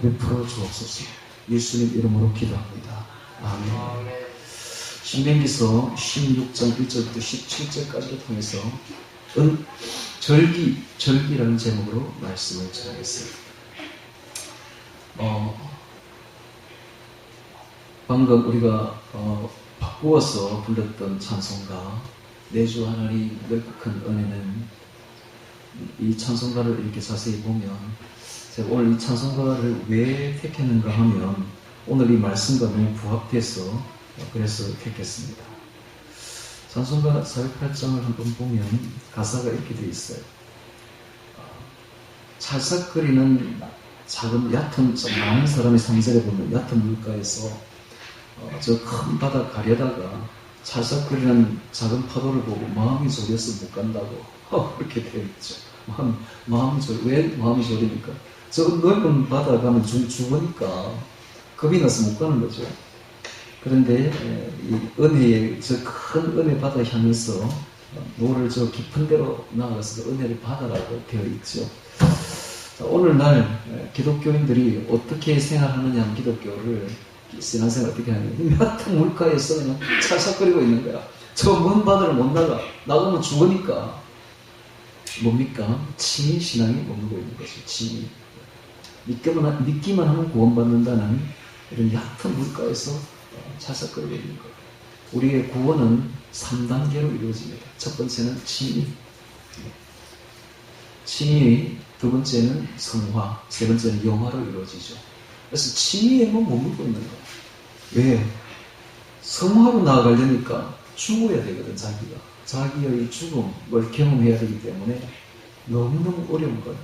베풀어 주옵소서. 예수님 이름으로 기도합니다. 아멘. 신명기서 16장 1절부터 17절까지를 통해서 절기라는 제목으로 말씀을 전하겠습니다. 방금 우리가 바꾸어서 불렀던 찬송가 내 주 하나님 넓고 큰 은혜는, 이 찬송가를 이렇게 자세히 보면 제가 오늘 이 찬송가를 왜 택했는가 하면 오늘 이 말씀과 너무 부합해서 그래서 택했습니다. 찬송가 408장을 한번 보면 가사가 이렇게 되어 있어요. 찰싹거리는 작은 얕은 많은 사람의 상세를 보면 얕은 물가에서 저 큰 바다 가려다가 찰싹거리는 작은 파도를 보고 마음이 졸여서 못 간다고 그렇게 되어 있죠. 왜 마음이 졸입니까? 저 넓은 바다 가면 죽으니까 겁이 나서 못 가는 거죠. 그런데 이 은혜의 저 큰 은혜 바다 향해서 노를 저 깊은 데로 나아가서 그 은혜를 받아라고 되어 있죠. 오늘날 기독교인들이 어떻게 생활하느냐 하면 기독교를 신앙생활 어떻게 하느냐, 얕은 물가에서 그냥 찰싹거리고 있는 거야. 저 먼 바다를 못 나가면 죽으니까 뭡니까? 칭의 신앙이 머물고 있는 거죠. 칭의. 믿기만 하면 구원받는다는 이런 얕은 물가에서 찰싹거리고 있는 거예요. 우리의 구원은 3단계로 이루어집니다. 첫 번째는 칭의, 두 번째는 성화, 세 번째는 영화로 이루어지죠. 그래서 칭의에만 머물고 있는 거예요. 왜? 성화로 나아가려니까 죽어야 되거든. 자기의 죽음을 경험해야 되기 때문에 너무너무 어려운 거예요.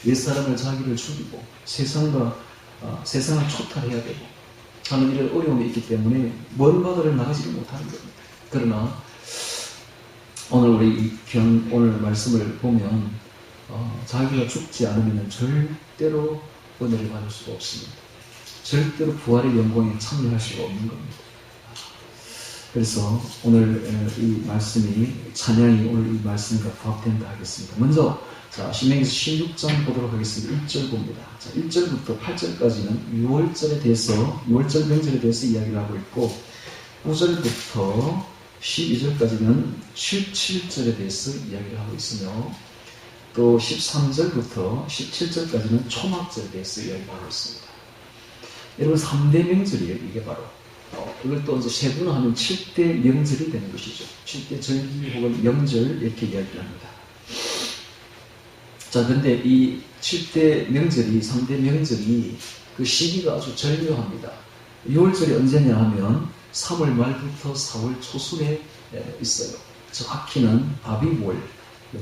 옛사람을 자기를 죽이고 세상을 초탈해야 되고 하는 이런 어려움이 있기 때문에 먼 바다를 나가지를 못하는 겁니다. 그러나 오늘 말씀을 보면 자기가 죽지 않으면 절대로 은혜를 받을 수가 없습니다. 절대로 부활의 영광에 참여할 수가 없는 겁니다. 그래서 오늘 이 말씀이, 찬양이 오늘 이 말씀과 부합된다 하겠습니다. 먼저 신명기서 16장 보도록 하겠습니다. 1절 봅니다. 1절부터 8절까지는 6월절 명절에 대해서 이야기를 하고 있고, 9절부터 12절까지는 7절에 대해서 이야기를 하고 있으며, 또 13절부터 17절까지는 초막절에 대해서 이야기를 하고 있습니다. 여러분, 3대 명절이에요. 이게 바로 이걸 또 이제 세분화하면 7대 명절이 되는 것이죠. 7대 절기 혹은 명절 이렇게 이야기를 합니다. 자, 근데 이 7대 명절이, 3대 명절이 그 시기가 아주 절묘합니다. 6월절이 언제냐 하면 3월 말부터 4월 초순에 있어요. 정확히는 바비월,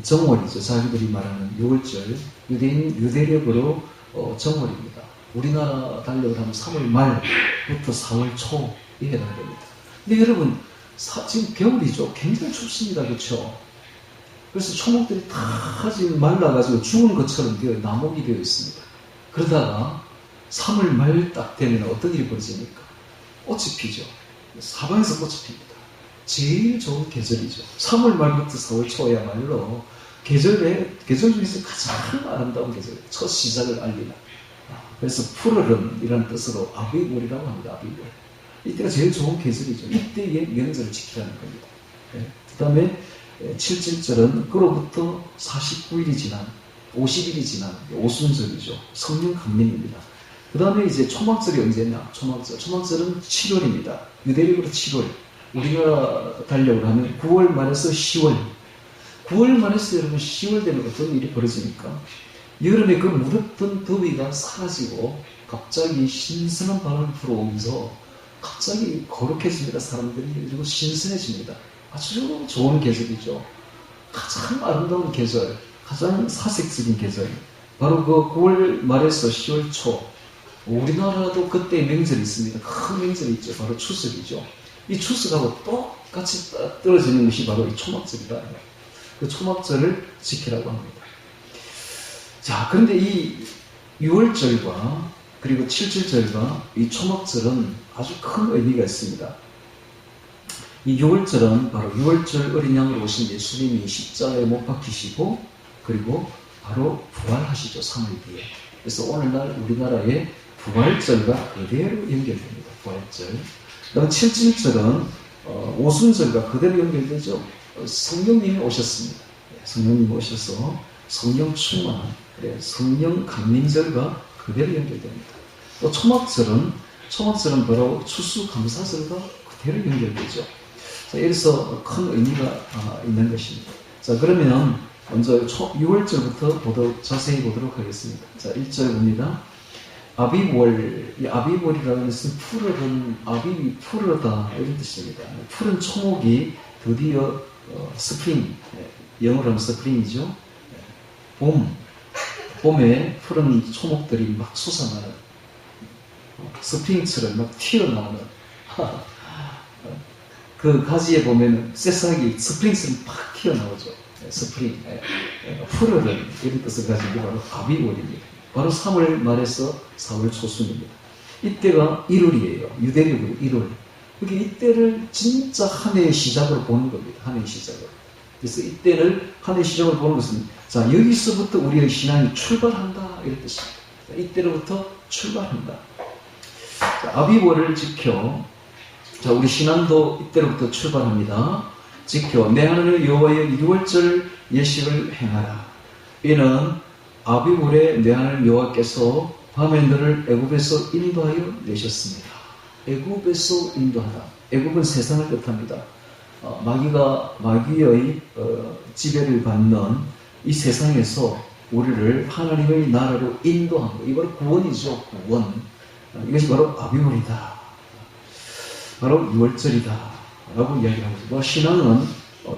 정월이죠. 자기들이 말하는 6월절, 유대력으로 정월입니다. 우리나라 달력을 하면 3월 말부터 4월 초에 해당됩니다. 근데 여러분, 지금 겨울이죠. 굉장히 춥습니다. 그렇죠? 그래서 초목들이 다 지금 말라가지고 죽은 것처럼 나목이 되어 있습니다. 그러다가 3월 말 딱 되면 어떤 일이 벌어집니까? 꽃이 피죠. 사방에서 꽃이 핍니다. 제일 좋은 계절이죠. 3월 말부터 4월 초야말로 계절 중에서 가장 아름다운 계절이에요. 첫 시작을 알리는. 그래서 푸르름이라는 뜻으로 아비월이라고 합니다. 아비월. 이때가 제일 좋은 계절이죠. 이때의 명절을 지키라는 겁니다. 그 다음에 7절은 그로부터 49일이 지난, 50일이 지난 오순절이죠. 성령 강림입니다. 그 다음에 이제 초막절이 언제냐? 초막절은 7월입니다. 유대력으로 7월. 우리나라 달력으로 하면 9월 말에서 10월. 9월 말에서 여러분 10월 되면 어떤 일이 벌어집니까? 여름에 그 무덥던 더위가 사라지고 갑자기 신선한 바람을 불어오면서 갑자기 거룩해집니다. 사람들이. 그리고 신선해집니다. 아주 좋은 계절이죠. 가장 아름다운 계절, 가장 사색적인 계절. 바로 그 9월 말에서 10월 초. 우리나라도 그때 명절이 있습니다. 큰 명절이 있죠. 바로 추석이죠. 이 추석하고 똑같이 떨어지는 것이 바로 이 초막절이다. 그 초막절을 지키라고 합니다. 자, 그런데 이 6월절과 그리고 7절절과 이 초막절은 아주 큰 의미가 있습니다. 이 6월절은 바로 6월절 어린 양으로 오신 예수님이 십자가에 못 박히시고 그리고 바로 부활하시죠. 3일 뒤에. 그래서 오늘날 우리나라에 부활절과 그대로 연결됩니다. 부활절. 그다음 7절은 오순절과 그대로 연결되죠. 성령님이 오셨습니다. 성령님이 오셔서 성령 충만한 성령 강림절과 그대로 연결됩니다. 또 초막절은 바로 추수감사절과 그대로 연결되죠. 자, 여기서 큰 의미가 있는 것입니다. 자, 그러면 먼저 6월절부터 자세히 보도록 하겠습니다. 자, 1절 봅니다. 아비월, 이 아비월이라는 것은 푸르른, 아비이 푸르다 이런 뜻입니다. 푸른 초목이 드디어 스프링, 영어로 하면 스프링이죠. 봄에 푸른 초목들이 막 솟아나는, 스프링처럼 막 튀어나오는, 그 가지에 보면 새싹이 스프링처럼 팍 튀어나오죠. 스프링, 푸르른 이런 뜻을 가진 게 바로 아비월입니다. 바로 3월 말에서 4월 초순입니다. 이때가 1월이에요. 유대력으로 1월. 그러니까 이때를 진짜 한 해의 시작으로 보는 겁니다. 한 해의 시작으로. 그래서 이때를 한 해의 시작으로 보는 것은, 자, 여기서부터 우리의 신앙이 출발한다 이런 뜻입니다. 자, 이때로부터 출발한다. 자, 아비월을 지켜, 자, 우리 신앙도 이때로부터 출발합니다. 지켜 내 하나님 여호와의 6월절 예식을 행하라. 이는 아비월에 내 하나님 여호와께서 밤에 너를 애굽에서 인도하여 내셨습니다. 애굽에서 인도하라. 애굽은 세상을 뜻합니다. 마귀의 지배를 받는 이 세상에서 우리를 하나님의 나라로 인도한 것. 이거 바로 구원이죠. 구원. 이것이 바로 아비월이다. 바로 6월절이다 라고 이야기하고 있습니다. 신앙은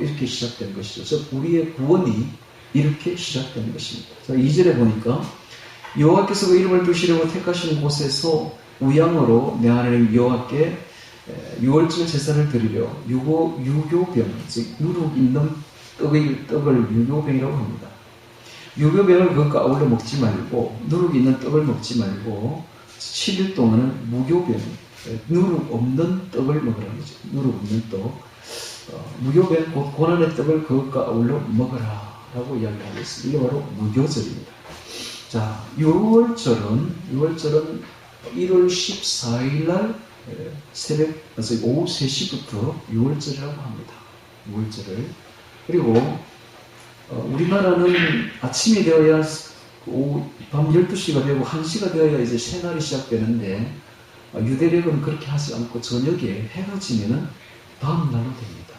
이렇게 시작된 것이죠. 즉 우리의 구원이 이렇게 시작된 것입니다. 자, 2절에 보니까 여호와께서 그 이름을 두시려고 택하신 곳에서 우양으로 내 하나님 여호와께 6월절 제사를 드리려 유교병, 즉 누룩 있는 떡을 유교병이라고 합니다. 유교병을 그것과 아울러 먹지 말고, 누룩 있는 떡을 먹지 말고 7일 동안은 무교병, 누룩 없는 떡을 먹으라는 거죠. 누룩 없는 떡, 무교병, 곧 고난의 떡을 그것과 아울러 먹으라 라고 이야기하고 있습니다. 이게 바로 무교절입니다. 자, 6월절은 1월 14일 날 오후 3시부터 6월절이라고 합니다. 6월절을. 그리고 우리나라는 아침이 되어야 밤 12시가 되고 1시가 되어야 이제 새날이 시작되는데, 유대력은 그렇게 하지 않고 저녁에 해가 지면은 다음 날로 됩니다.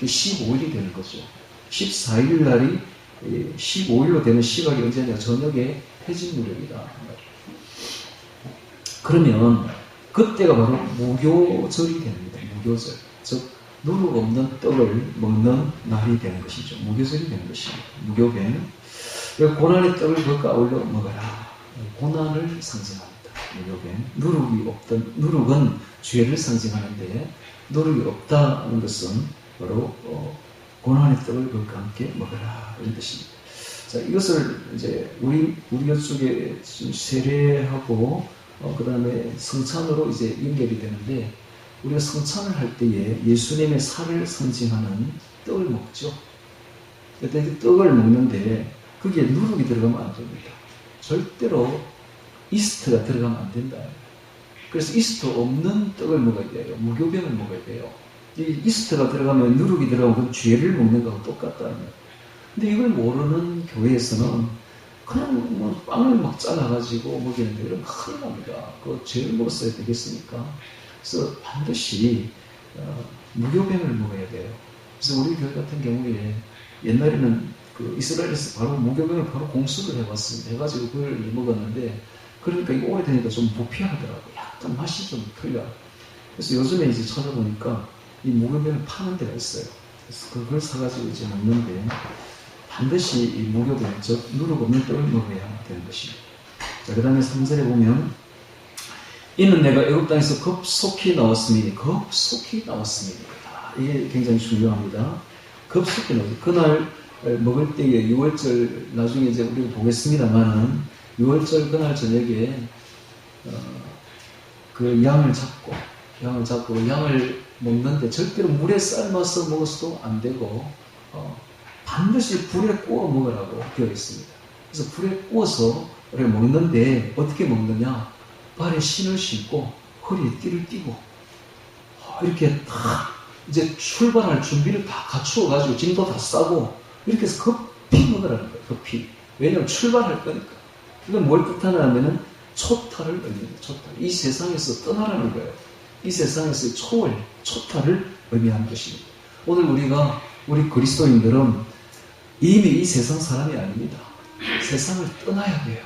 15일이 되는 거죠. 14일 날이 15일로 되는 시각이 언제냐? 저녁에 해진 무렵이다. 그러면 그때가 바로 무교절이 됩니다. 무교절. 즉 누룩 없는 떡을 먹는 날이 되는 것이죠. 무교절이 되는 것입니다. 무교병. 고난의 떡을 그것과 어울려 먹어라. 고난을 상징합니다. 무교병. 누룩은 죄를 상징하는데, 누룩이 없다는 것은 바로 고난의 떡을 그것과 함께 먹어라 이런 뜻입니다. 자, 이것을 이제 우리 쪽에 세례하고 그 다음에 성찬으로 이제 연결이 되는데, 우리가 성찬을 할 때에 예수님의 살을 상징하는 떡을 먹죠. 그때 떡을 먹는데 거기에 누룩이 들어가면 안 됩니다. 절대로 이스트가 들어가면 안 된다. 그래서 이스트 없는 떡을 먹어야 돼요. 무교병을 먹어야 돼요. 이 이스트가 들어가면, 누룩이 들어가면 죄를 먹는 거하고 똑같다는 거예요. 근데 이걸 모르는 교회에서는 그냥 뭐 빵을 막 잘라가지고 먹이는데, 그럼 큰일 납니다. 그 죄를 먹었어야 되겠습니까? 그래서 반드시 무교병을 먹어야 돼요. 그래서 우리 교회 같은 경우에 옛날에는 그 이스라엘에서 바로 무교병을 바로 공수를 해봤습니다. 해가지고 그걸 먹었는데, 그러니까 이거 오래되니까 좀 부피하더라고요. 약간 맛이 좀 틀려. 그래서 요즘에 이제 찾아보니까 이 무교병을 파는 데가 있어요. 그래서 그걸 사가지고 이제 먹는데, 반드시 이 무교병, 즉 누룩 없는 떡을 먹어야 되는 것입니다. 자, 그 다음에 3절에 보면, 이는 내가 애굽 땅에서 급속히 나왔음이니. 이게 굉장히 중요합니다. 급속히 나왔습니다. 그날 먹을 때에 6월절, 나중에 이제 우리가 보겠습니다만은 6월절 그날 저녁에 그 양을 잡고 양을 먹는데, 절대로 물에 삶아서 먹어서도 안 되고 반드시 불에 구워 먹으라고 되어 있습니다. 그래서 불에 구워서 우리가 먹는데, 어떻게 먹느냐? 발에 신을 신고 허리에 띠를 띠고 이렇게 다 이제 출발할 준비를 다 갖추어 가지고 짐도 다 싸고 이렇게 해서 급히 먹으라는 거예요. 급히. 왜냐하면 출발할 거니까. 이건 뭘 뜻하냐면은 초탈을 의미합니다. 초탈. 이 세상에서 떠나라는 거예요. 이 세상에서 초탈을 의미하는 것입니다. 오늘 우리 그리스도인들은 이미 이 세상 사람이 아닙니다. 세상을 떠나야 돼요.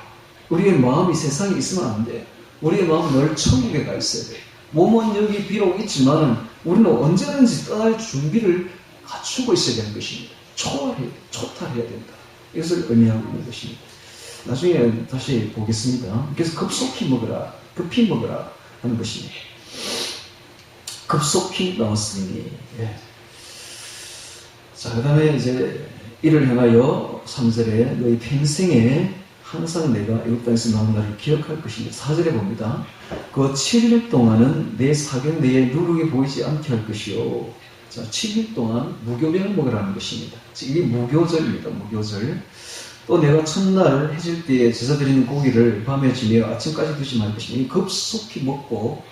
우리의 마음이 세상에 있으면 안 돼요. 우리의 마음은 늘 천국에 가 있어야 돼요. 몸은 여기 비록 있지만 우리는 언제든지 떠날 준비를 갖추고 있어야 되는 것입니다. 초탈해야 된다. 이것을 의미하고 있는 것입니다. 나중에 다시 보겠습니다. 그래서 급히 먹으라 하는 것입니다. 급속히 나왔으니. 예. 자, 그 다음에 이제 이를 행하여 3절에 너희 평생에 항상 내가 애굽 땅에서 나온 날을 기억할 것입니다. 4절에 봅니다. 그 7일 동안은 내 사경 내에 누룩이 보이지 않게 할 것이요. 자, 7일 동안 무교병을 먹으라는 것입니다. 이게 무교절입니다. 무교절. 또 내가 첫날 해질 때에 제사 드리는 고기를 밤에 지내어 아침까지 두지 말 것입니다. 급속히 먹고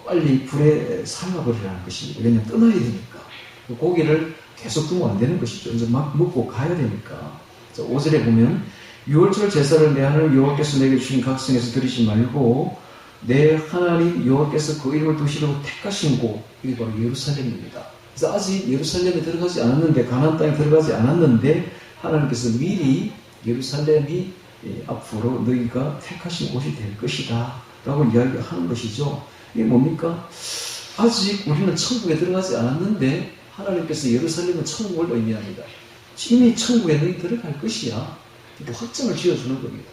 빨리 불에 삶아버리라는 것입니다. 왜냐하면 떠나야 되니까. 그 고기를 계속 두면 안 되는 것이죠. 이제 막 먹고 가야 되니까. 5절에 보면 6월절 제사를 내 하나님 여호와께서 내게 주신 각성에서 드리지 말고 내 하나님 여호와께서 그 이름을 두시려고 택하신 곳, 이게 바로 예루살렘입니다. 그래서 아직 예루살렘에 들어가지 않았는데, 가나안 땅에 들어가지 않았는데 하나님께서 미리 예루살렘이 앞으로 너희가 택하신 곳이 될 것이다 라고 이야기하는 것이죠. 이게 뭡니까? 아직 우리는 천국에 들어가지 않았는데 하나님께서 예루살렘은 천국을 의미합니다. 이미 천국에 너희 들어갈 것이야. 이렇게 확정을 지어주는 겁니다.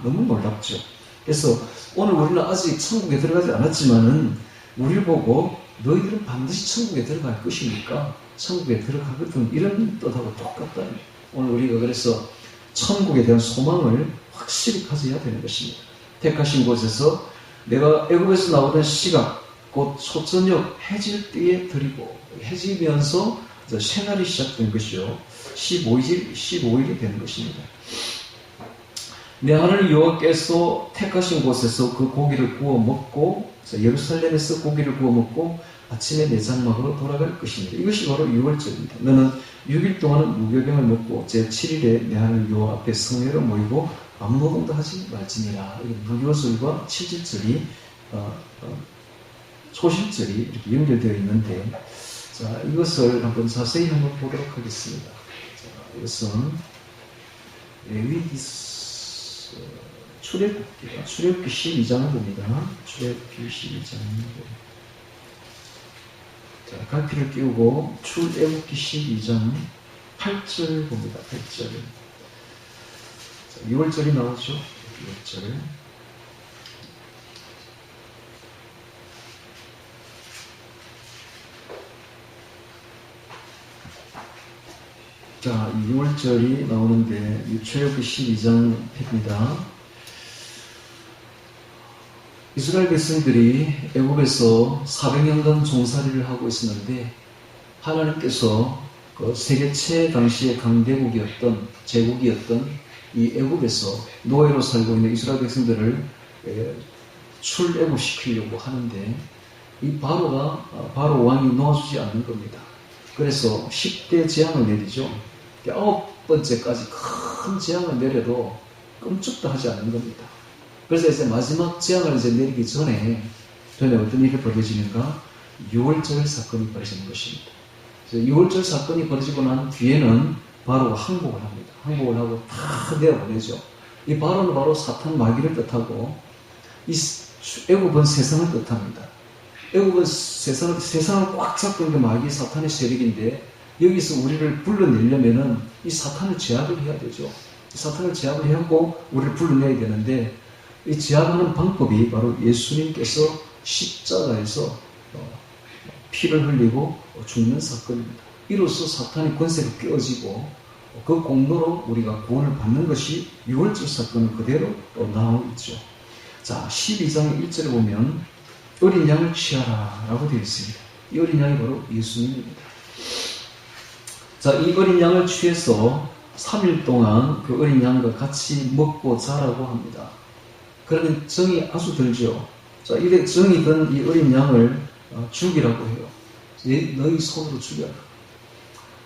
너무 놀랍죠. 그래서 오늘 우리는 아직 천국에 들어가지 않았지만은 우리를 보고 너희들은 반드시 천국에 들어갈 것이니까 천국에 들어가거든, 이런 뜻하고 똑같다. 오늘 우리가 그래서 천국에 대한 소망을 확실히 가져야 되는 것입니다. 택하신 곳에서 내가 애굽에서 나오던 시각, 곧 초저녁 해질 때에 드리고, 해지면서 새날이 시작된 것이요. 15일이 되는 것입니다. 내 하나님 여호와께서 택하신 곳에서 그 고기를 구워 먹고, 예루살렘에서 고기를 구워 먹고 아침에 내 장막으로 돌아갈 것입니다. 이것이 바로 6월절입니다. 너는 6일 동안은 무교병을 먹고 제7일에 내 하나님 여호와 앞에 성회로 모이고 아무 노동도 하지 말지니라. 무교절과 칠칠절이 초실절이 이렇게 연결되어 있는데, 자, 이것을 한번 자세히 한번 보도록 하겠습니다. 자, 이것은 출애굽기 12장을 봅니다. 출애굽기 12장. 자, 갈피를 끼우고 출애굽기 12장 8절 봅니다. 8절. 자, 6월절이 나오죠. 6월절. 자, 6월절이 나오는데 출애굽기 12장입니다. 이스라엘 백성들이 애굽에서 400년간 종살이를 하고 있었는데 하나님께서 그 세계 최당시의 강대국이었던 제국이었던 이 애굽에서 노예로 살고 있는 이스라엘 백성들을 출애굽시키려고 하는데 이 바로 왕이 놓아주지 않는 겁니다. 그래서 10대 재앙을 내리죠. 9번째까지 큰 재앙을 내려도 끔찍도 하지 않는 겁니다. 그래서 이제 마지막 재앙을 이제 내리기 전에 어떤 일이 벌어지는가? 6월절 사건이 벌어지는 것입니다. 6월절 사건이 벌어지고 난 뒤에는 바로 항복을 합니다. 항복을 하고 다 내어보내죠. 이 바로는 바로 사탄 마귀를 뜻하고, 이 애굽은 세상을 뜻합니다. 애굽은 세상을 꽉 잡고 있는 게 마귀 사탄의 세력인데, 여기서 우리를 불러내려면은 이 사탄을 제압을 해야 되죠. 사탄을 제압을 하고 우리를 불러내야 되는데, 이 제압하는 방법이 바로 예수님께서 십자가에서 피를 흘리고 죽는 사건입니다. 이로써 사탄의 권세가 깨어지고 그 공로로 우리가 구원을 받는 것이 6월절 사건은 그대로 나오고 있죠. 자, 12장 1절에 보면 어린 양을 취하라 라고 되어 있습니다. 이 어린 양이 바로 예수님입니다. 자, 이 어린 양을 취해서 3일 동안 그 어린 양과 같이 먹고 자라고 합니다. 그러면 정이 아주 들죠. 자, 이래 정이 든 이 어린 양을 죽이라고 해요. 너희 손으로 죽여라.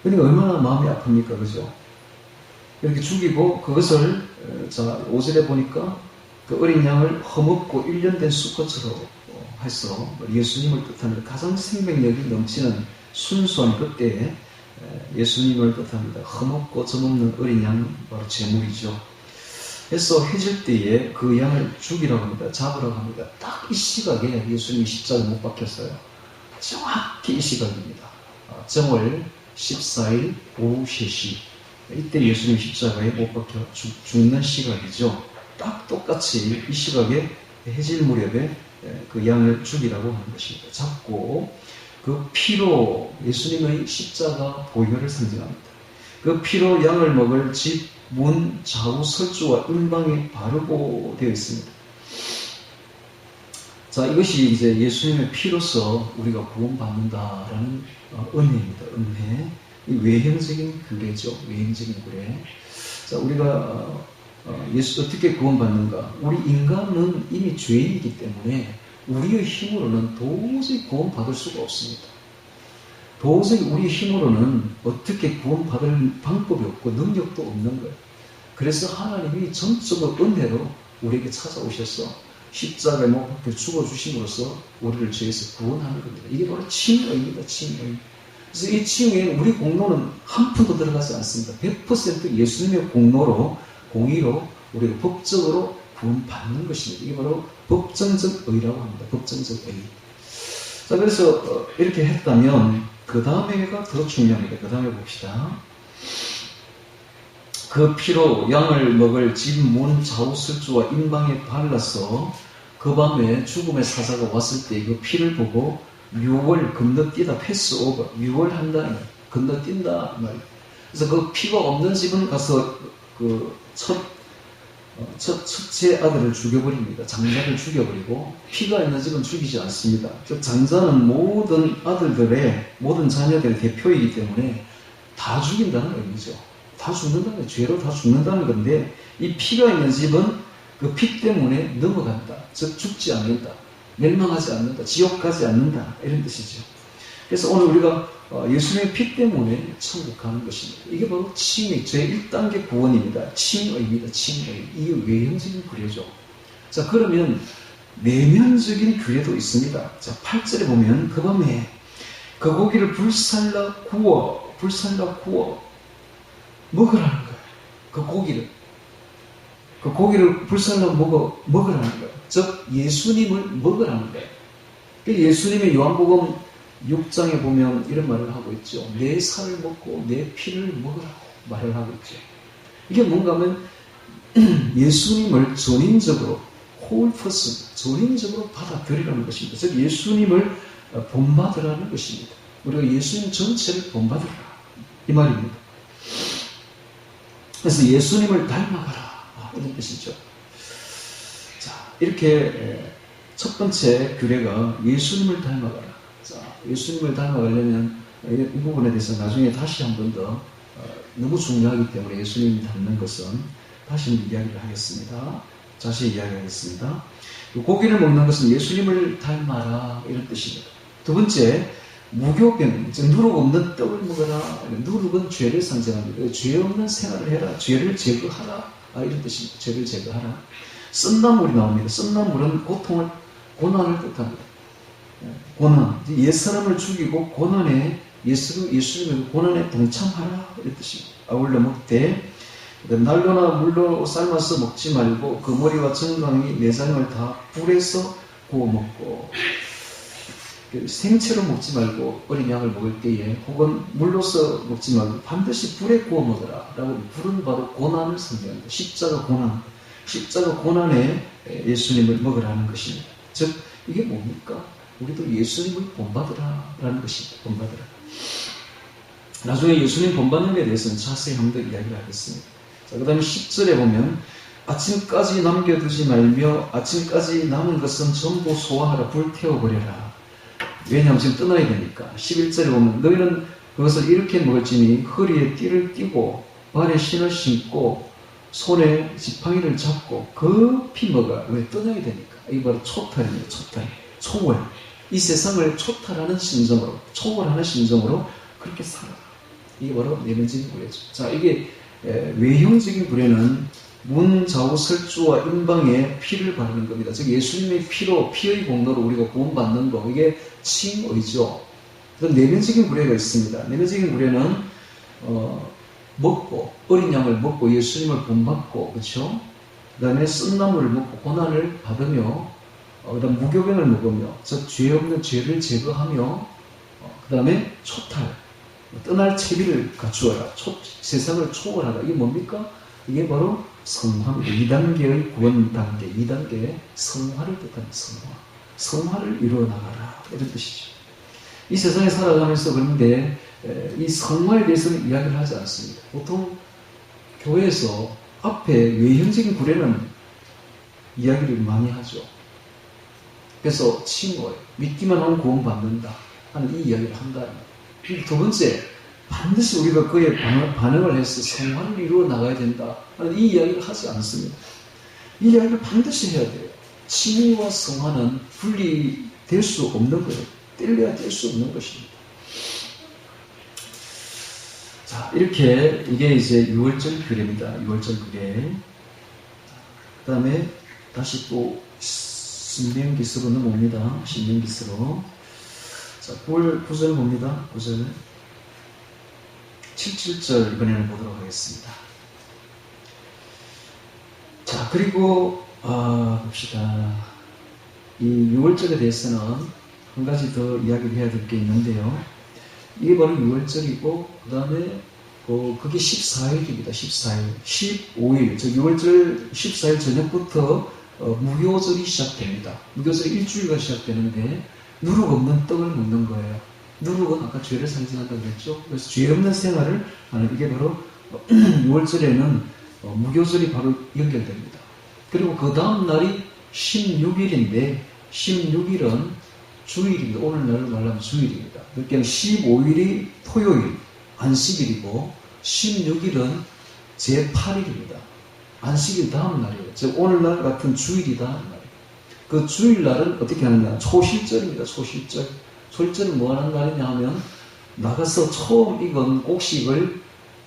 그러니까 얼마나 마음이 아픕니까? 그죠? 이렇게 죽이고 그것을, 자, 5절에 보니까 그 어린 양을 허먹고 1년 된 수컷으로 해서 예수님을 뜻합니다. 가장 생명력이 넘치는 순수한 그때에 예수님을 뜻합니다. 허먹고 점없는 어린 양, 바로 제물이죠. 해서 해질 때에 그 양을 죽이라고 합니다. 잡으라고 합니다. 딱 이 시각에 예수님이 십자가에 못 박혔어요. 정확히 이 시각입니다. 정월 14일 오후 3시. 이때 예수님 십자가에 못 박혀 죽는 시각이죠. 딱 똑같이 이 시각에 해질 무렵에 그 양을 죽이라고 하는 것입니다. 잡고 그 피로 예수님의 십자가 보혈을 상징합니다. 그 피로 양을 먹을 집, 문, 좌우, 설주와 임방에 바르고 되어 있습니다. 자, 이것이 이제 예수님의 피로서 우리가 구원받는다라는 은혜입니다. 은혜. 이 외형적인 규례죠. 외형적인 규례. 자, 우리가 예수 어떻게 구원받는가? 우리 인간은 이미 죄인이기 때문에 우리의 힘으로는 도저히 구원받을 수가 없습니다. 도저히 우리의 힘으로는 어떻게 구원받을 방법이 없고 능력도 없는 거예요. 그래서 하나님이 전적으로 은혜로 우리에게 찾아오셔서 십자가에 못 박혀 죽어주심으로써 우리를 죄에서 구원하는 겁니다. 이게 바로 칭의입니다. 칭의. 그래서 이 칭의에는 우리 공로는 한 푼도 들어가지 않습니다. 100% 예수님의 공로로, 공의로 우리가 법적으로 구원받는 것입니다. 이게 바로 법정적 의라고 합니다. 법정적 의. 자, 그래서 이렇게 했다면 그 다음에가 더 중요합니다. 그 다음에 봅시다. 그 피로 양을 먹을 집, 문, 좌우, 설주와 임방에 발라서 그 밤에 죽음의 사자가 왔을 때 그 피를 보고 유월 건너뛰다, 패스오버, 유월한다, 건너뛴다 말이에요. 그래서 그 피가 없는 집은 가서 그 첫째 아들을 죽여버립니다. 장자를 죽여버리고, 피가 있는 집은 죽이지 않습니다. 즉 장자는 모든 아들들의, 모든 자녀들의 대표이기 때문에 다 죽인다는 의미죠. 다 죽는다는 거예요. 죄로 다 죽는다는 건데, 이 피가 있는 집은 그 피 때문에 넘어간다. 즉 죽지 않는다. 멸망하지 않는다. 지옥 가지 않는다. 이런 뜻이죠. 그래서 오늘 우리가 예수님의 피 때문에 천국 가는 것입니다. 이게 바로 칭의, 제1단계 구원입니다. 칭의입니다. 칭의. 이게 외형적인 규례죠. 자, 그러면 내면적인 규례도 있습니다. 자, 8절에 보면 그 밤에 그 고기를 불살라 구워 먹으라는 거예요. 그 고기를 불살라 먹으라는 거예요. 즉 예수님을 먹으라는 거예요. 예수님의 요한복음 6장에 보면 이런 말을 하고 있죠. 내 살을 먹고 내 피를 먹으라고 말을 하고 있죠. 이게 뭔가 하면 예수님을 전인적으로, whole person, 전인적으로 받아들이라는 것입니다. 즉 예수님을 본받으라는 것입니다. 우리가 예수님 전체를 본받으라, 이 말입니다. 그래서 예수님을 닮아가라, 이런 뜻이죠. 자, 이렇게 첫 번째 규례가 예수님을 닮아가라. 자, 예수님을 닮아가려면 이 부분에 대해서 나중에 다시 한 번 더 너무 중요하기 때문에 예수님을 닮는 것은 다시 한번 이야기를 하겠습니다. 자세히 이야기하겠습니다. 고기를 먹는 것은 예수님을 닮아라, 이런 뜻입니다. 두 번째, 무교병, 즉 누룩 없는 떡을 먹어라. 누룩은 죄를 상징합니다. 죄 없는 생활을 해라. 죄를 제거하라, 이런 뜻입니다. 죄를 제거하라. 썸나물이 나옵니다. 썸나물은 고통을, 고난을 뜻합니다. 고난, 옛사람을 죽이고 고난에, 예수님의 고난에 동참하라, 이런 뜻입니다. 아울러 먹되 난로나 물로 삶아서 먹지 말고 그 머리와 정강이 내장을 다 불에서 구워 먹고, 생채로 먹지 말고 어린 양을 먹을 때에, 혹은 물로서 먹지 말고 반드시 불에 구워 먹어라 라고. 불은 바로 고난을 상징합니다. 십자가 고난, 십자가 고난에 예수님을 먹으라는 것입니다. 즉 이게 뭡니까? 우리도 예수님을 본받으라 라는 것입니다. 본받으라. 나중에 예수님 본받는 데 대해서는 자세히 한 번 더 이야기를 하겠습니다. 자, 그 다음에 10절에 보면 아침까지 남겨두지 말며 아침까지 남은 것은 전부 소화하라. 불태워버려라. 왜냐하면 지금 떠나야 되니까. 11절에 보면 너희는 그것을 이렇게 먹을지니 허리에 띠를 띠고 발에 신을 신고 손에 지팡이를 잡고 급히 먹어야 왜 떠나야 되니까. 이게 바로 초탈이에요. 초탈. 총월. 이 세상을 초탈하는 심정으로, 총월하는 심정으로 그렇게 살아라. 이게 바로 내면적인 불의죠. 자, 이게 외형적인 불의는 문, 좌우, 설주와 임방에 피를 바르는 겁니다. 즉 예수님의 피로, 피의 공로로 우리가 구원받는 거, 이게 칭의죠. 내면적인 불의가 있습니다. 내면적인 불의는 먹고, 어린 양을 먹고 예수님을 본받고, 그렇죠? 그 다음에 쓴나물을 먹고 고난을 받으며, 그 다음 무교병을 먹으며, 즉 죄 없는 죄를 제거하며, 그 다음에 초탈, 떠날 채비를 갖추어라. 세상을 초월하라. 이게 뭡니까? 이게 바로 성화입니다. 2단계의 구원 단계, 2단계의 성화를 뜻하는 성화. 성화를 이루어 나가라. 이런 뜻이죠. 이 세상에 살아가면서 그런데 이 성화에 대해서는 이야기를 하지 않습니다. 보통 교회에서 앞에 외형적인 구례는 이야기를 많이 하죠. 그래서 칭호에 믿기만 하면 구원받는다 하는 이 이야기를 한다. 두 번째, 반드시 우리가 그에 반응을 해서 성화를 이루어 나가야 된다 하는 이 이야기를 하지 않습니다. 이 이야기를 반드시 해야 돼요. 칭의와 성화는 분리될 수 없는 거예요. 뗄래야 뗄 수 없는 것입니다. 자, 이렇게 이게 이제 6월절 규례입니다. 6월절 규례. 그 다음에 다시 또 신명기서로 넘어옵니다. 신명기서로. 자, 9절 봅니다. 9절. 7절 이번에는 보도록 하겠습니다. 자, 그리고 봅시다. 이 6월절에 대해서는 한 가지 더 이야기를 해야 될 게 있는데요. 이게 바로 6월절이고 그 다음에 그게 14일입니다. 14일. 15일. 저 6월절 14일 저녁부터 무교절이 시작됩니다. 무교절이 일주일간 시작되는데 누룩 없는 떡을 먹는 거예요. 누룩은 아까 죄를 상징한다고 그랬죠. 그래서 죄 없는 생활을 하는 이게 바로 6월절에는 무교절이 바로 연결됩니다. 그리고 그 다음 날이 16일인데 16일은 주일입니다. 오늘날로 말하면 주일입니다. 그러니까 15일이 토요일, 안식일이고 16일은 제8일입니다. 안식일 다음 날이에요. 즉 오늘날 같은 주일이다 하는 말이에요. 그 주일날은 어떻게 하느냐? 초실절입니다. 초실절. 초실절은 뭐 하는 날이냐 하면 나가서 처음 익은 곡식을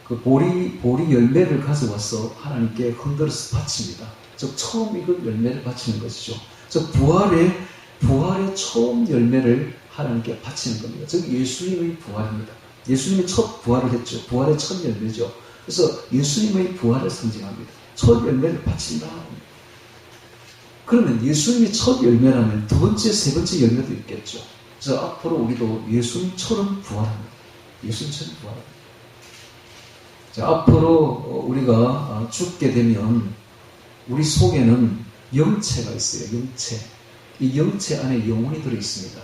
그 보리 열매를 가져와서 하나님께 흔들어서 바칩니다. 즉 처음 익은 열매를 바치는 것이죠. 즉 부활의 처음 열매를 하나님께 바치는 겁니다. 즉 예수님의 부활입니다. 예수님이 첫 부활을 했죠. 부활의 첫 열매죠. 그래서 예수님의 부활을 상징합니다. 첫 열매를 바친다. 그러면 예수님이 첫 열매라면 두 번째, 세 번째 열매도 있겠죠. 그래서 앞으로 우리도 예수님처럼 부활합니다. 예수님처럼 부활합니다. 자, 앞으로 우리가 죽게 되면 우리 속에는 영체가 있어요. 영체. 이 영체 안에 영혼이 들어있습니다.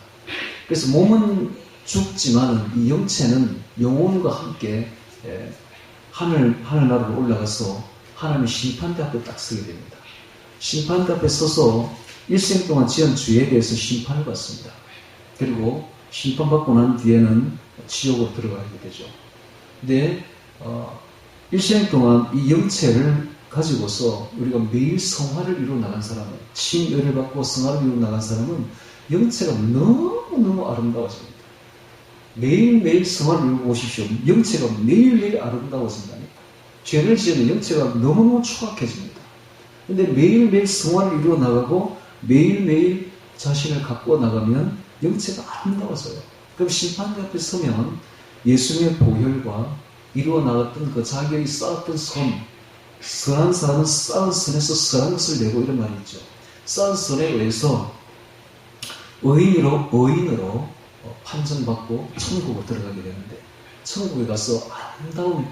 그래서 몸은 죽지만 이 영체는 영혼과 함께 하늘나라로 올라가서 하나님의 심판대 앞에 딱 서게 됩니다. 심판대 앞에 서서 일생 동안 지은 죄에 대해서 심판을 받습니다. 그리고 심판받고 난 뒤에는 지옥으로 들어가게 되죠. 근데 일생 동안 이 영체를 가지고서 우리가 매일 성화를 이루어 나간 사람은, 칭의를 받고 성화를 이루어 나간 사람은 영체가 너무너무 아름다워집니다. 매일매일 성화를 이루고 오십시오. 영체가 매일매일 아름다워진다니까. 죄를 지으면 영체가 너무너무 추악해집니다. 근데 매일매일 성화를 이루어 나가고 매일매일 자신을 갖고 나가면 영체가 아름다워져요. 그럼 심판대 앞에 서면 예수님의 보혈과 이루어 나갔던 그 자기의 쌓았던 선한 사람은 쌓은 선에서 선한 것을 내고 이런 말이 있죠. 쌓은 선에 의해서 의인으로 판정받고 천국으로 들어가게 되는데 천국에 가서 아름다운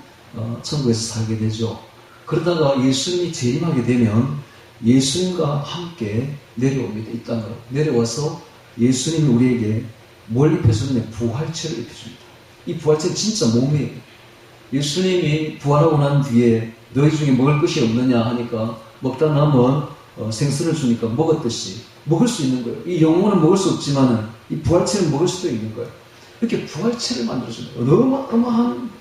천국에서 살게 되죠. 그러다가 예수님이 재림하게 되면 예수님과 함께 내려옵니다. 이 땅으로 내려와서 예수님이 우리에게 뭘 입혀주느냐? 부활체를 입혀줍니다. 이 부활체는 진짜 몸이에요. 예수님이 부활하고 난 뒤에 너희 중에 먹을 것이 없느냐 하니까 먹다 남은 생선을 주니까 먹었듯이 먹을 수 있는 거예요. 이 영혼은 먹을 수 없지만 이 부활체는 먹을 수도 있는 거예요. 이렇게 부활체를 만들어줍니다. 어마어마한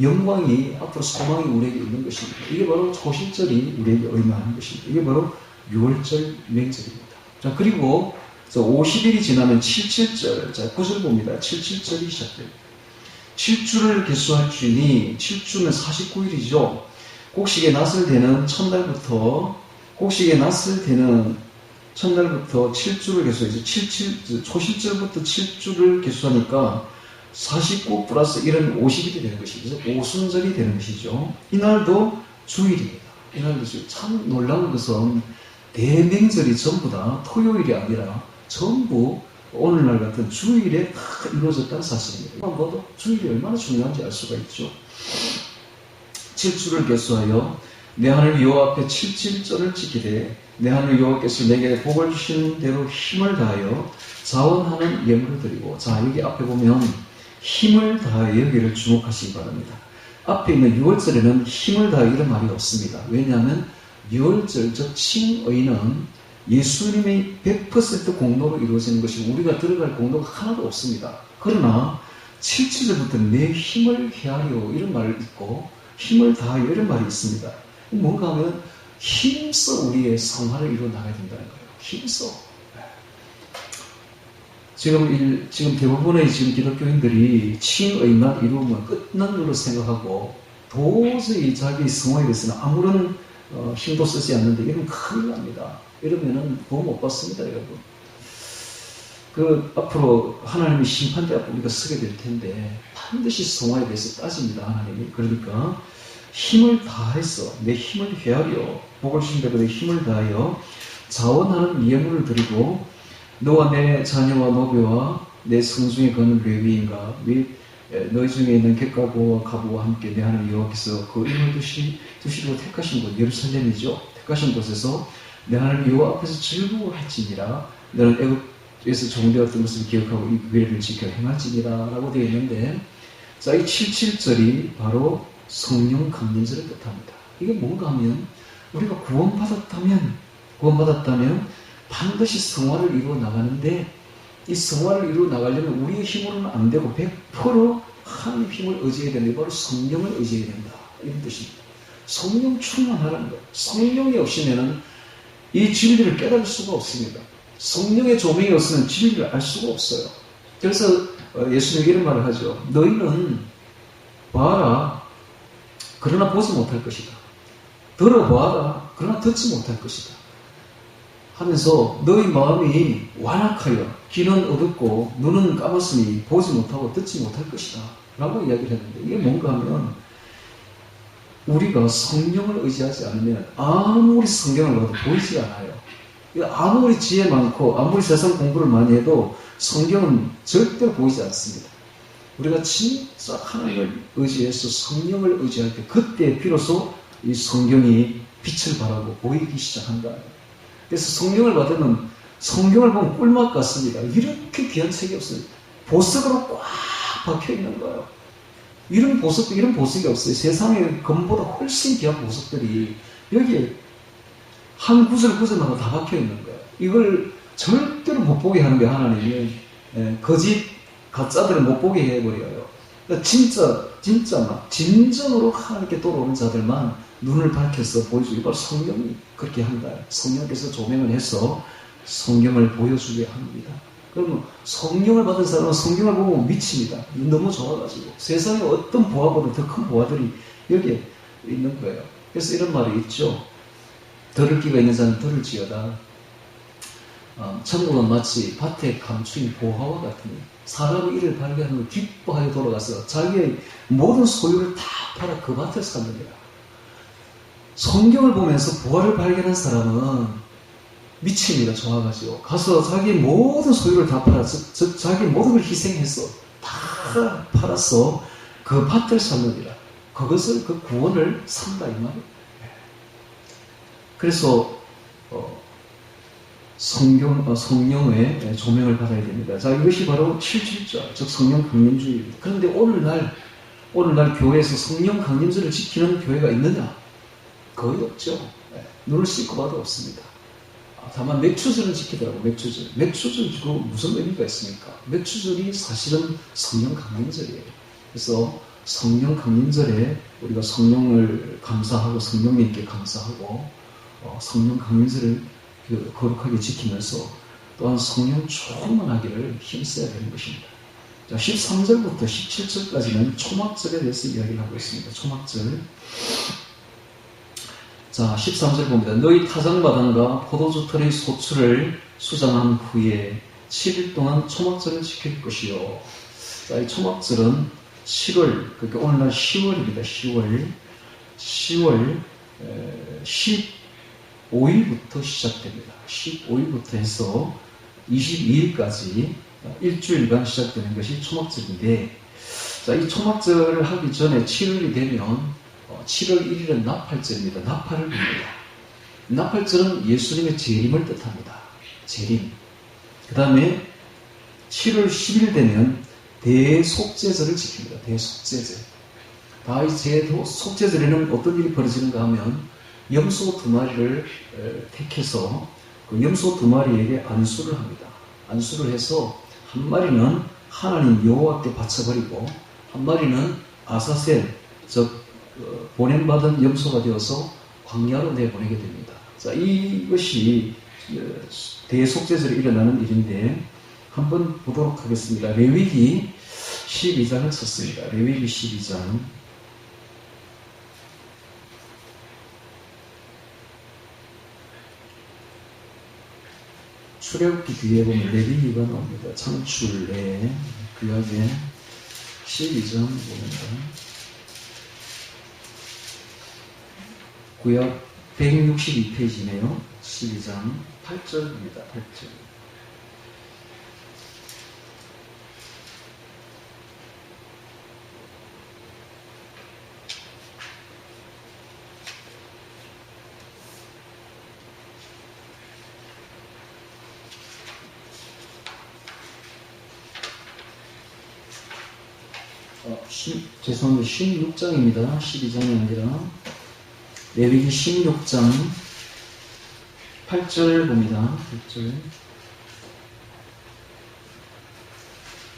영광이 앞으로 소망이 우리에게 있는 것입니다. 이게 바로 초실절이 우리에게 의미하는 것입니다. 이게 바로 6월절 명절입니다. 자, 그리고 50일이 지나면 77절, 자, 9절 봅니다. 77절이 시작돼요. 7주를 개수할 주니 7주는 49일이죠. 곡식의 낫을 대는 첫날부터 7주를 개수해서 초실절부터 7주를 개수하니까 49 플러스 1은 50일이 되는 것이죠. 오순절이 되는 것이죠. 이날도 주일입니다. 이날도 주일. 참 놀라운 것은 대명절이 전부 다 토요일이 아니라 전부 오늘날 같은 주일에 다 이루어졌다는 사실입니다. 이만 봐도 주일이 얼마나 중요한지 알 수가 있죠. 7주를 개수하여 내 하늘 여호와 앞에 77절을 지키되 내 하늘 여호와께서 내게 복을 주시는 대로 힘을 다하여 자원하는 예물을 드리고, 자, 여기 앞에 보면 힘을 다하여 여기를 주목하시기 바랍니다. 앞에 있는 6월절에는 힘을 다하여 이런 말이 없습니다. 왜냐하면 6월절 즉 칭의는 예수님의 100% 공로로 이루어지는 것이고 우리가 들어갈 공로가 하나도 없습니다. 그러나 77절부터 내 힘을 헤아려 이런 말이 있고 힘을 다하여 이런 말이 있습니다. 뭔가 하면 힘써 우리의 성화를 이루어 나가야 된다는 거예요. 힘써. 지금 대부분의 기독교인들이 칭의만 이루면 끝난 걸로 생각하고 도저히 자기 성화에 대해서는 아무런 힘도 쓰지 않는데 이러면 큰일 납니다. 이러면은 복 못 받습니다, 여러분. 앞으로 하나님의 심판대 앞에 우리가 서게 될 텐데 반드시 성화에 대해서 따집니다, 하나님이. 그러니까 힘을 다해서 내 힘을 헤아려 복을 주신 대로 내 힘을 다하여 자원하는 예물을 드리고 너와 내 자녀와 노배와 내 성중에 거는 레위인과 및 너희 중에 있는 객가고와 가부와 함께 내 하나님 여호와께서 그 이름을 두시고 택하신 곳 예루살렘이죠. 택하신 곳에서 내 하나님 여호와 앞에서 즐거워할지니라. 너는 애굽에서 종되었던 것을 기억하고 이 규례를 지켜 행할지니라 라고 되어 있는데, 자, 이 77절이 바로 성령 강림절을 뜻합니다. 이게 뭔가 하면 우리가 구원받았다면 반드시 성화를 이루어 나가는데 이 성화를 이루어 나가려면 우리의 힘으로는 안 되고 100% 하나님 힘을 의지해야 된다. 바로 성령을 의지해야 된다. 이런 뜻입니다. 성령 충만하라는 거예요. 성령이 없으면 이 진리를 깨달을 수가 없습니다. 성령의 조명이 없으면 진리를 알 수가 없어요. 그래서 예수님이 이런 말을 하죠. 너희는 봐라. 그러나 보지 못할 것이다. 들어봐라. 그러나 듣지 못할 것이다. 하면서 너희 마음이 완악하여 귀는 어둡고 눈은 감았으니 보지 못하고 듣지 못할 것이다 라고 이야기를 했는데, 이게 뭔가 하면 우리가 성령을 의지하지 않으면 아무리 성경을 봐도 보이지 않아요. 아무리 지혜 많고 아무리 세상 공부를 많이 해도 성경은 절대로 보이지 않습니다. 우리가 진짜 하나님을 의지해서 성령을 의지할 때 그때 비로소 이 성경이 빛을 발하고 보이기 시작한다. 그래서 성경을 받으면 성경을 보면 꿀맛 같습니다. 이렇게 귀한 책이 없습니다. 보석으로 꽉 박혀 있는 거예요. 이런 보석이 없어요. 세상에 금보다 훨씬 귀한 보석들이 여기에 한 구절마다 다 박혀 있는 거예요. 이걸 절대로 못 보게 하는 게 하나님이 가짜들은 못 보게 해버려요. 그러니까 진정으로 하나님께 돌아오는 자들만 눈을 밝혀서 보여주기, 바로 성령이 그렇게 한다. 성령께서 조명을 해서 성경을 보여주게 합니다. 그러면 성령을 받은 사람은 성경을 보면 미칩니다. 너무 좋아가지고 세상에 어떤 보화보다 더 큰 보화들이 여기에 있는 거예요. 그래서 이런 말이 있죠. 들을 귀가 있는 자는 들을지어다. 천국은 마치 밭에 감추인 보화와 같으니 사람이 이를 발견하는 걸 기뻐하여 돌아가서 자기의 모든 소유를 다 팔아 그 밭을 샀느니라. 성경을 보면서 보화를 발견한 사람은 미칩니다. 좋아가지고 가서 자기 모든 소유를 다 팔아서 자기 모든 걸 희생해서 다 팔아서 그 밭을 샀느니라. 그것을 그 구원을 산다 이 말이에요. 그래서 성령의 조명을 받아야 됩니다. 자, 이것이 바로 77절, 즉 성령 강림주의입니다. 그런데 오늘날 교회에서 성령 강림주를 지키는 교회가 있느냐? 거의 없죠. 눈을 씻고 봐도 없습니다. 다만 맥주절은 지키더라고. 맥주절 그 무슨 의미가 있습니까? 맥주절이 사실은 성령 강림절이에요. 그래서 성령 강림절에 우리가 성령을 감사하고 성령님께 감사하고 성령 강림절을 거룩하게 지키면서 또한 성령 충만하기를 힘써야 되는 것입니다. 자, 13절부터 17절까지는 초막절에 대해서 이야기를 하고 있습니다. 초막절. 자, 13절 봅니다. 너희 타작마당과 포도주 털의 소출을 수장한 후에 7일 동안 초막절을 지킬 것이요. 자, 이 초막절은 7월, 그러니까 오늘날 10월입니다. 10월 15일부터 시작됩니다. 15일부터 해서 22일까지 일주일간 시작되는 것이 초막절인데, 자, 이 초막절을 하기 전에 7월이 되면 7월 1일은 나팔절입니다. 나팔을 붑니다. 나팔절은 예수님의 재림을 뜻합니다. 재림. 그 다음에 7월 10일 되면 대속죄절을 지킵니다. 대속죄절. 대속죄절에는 어떤 일이 벌어지는가 하면 염소 2마리를 택해서 그 염소 2마리에게 안수를 합니다. 안수를 해서 한 마리는 하나님 여호와께 바쳐버리고 한 마리는 아사셀, 즉 보냄받은 염소가 되어서 광야로 내보내게 됩니다. 자, 이것이 대속죄절에 일어나는 일인데 한번 보도록 하겠습니다. 레위기 12장을 썼습니다. 레위기 12장. 출애굽기 뒤에 보면 레위기가 나옵니다. 창출에 구약에 12장 보면 구약 162페이지네요. 12장 8절입니다. 8절. 죄송합니다. 16장입니다. 12장이 아니라 레위기 16장 8절 봅니다. 8절.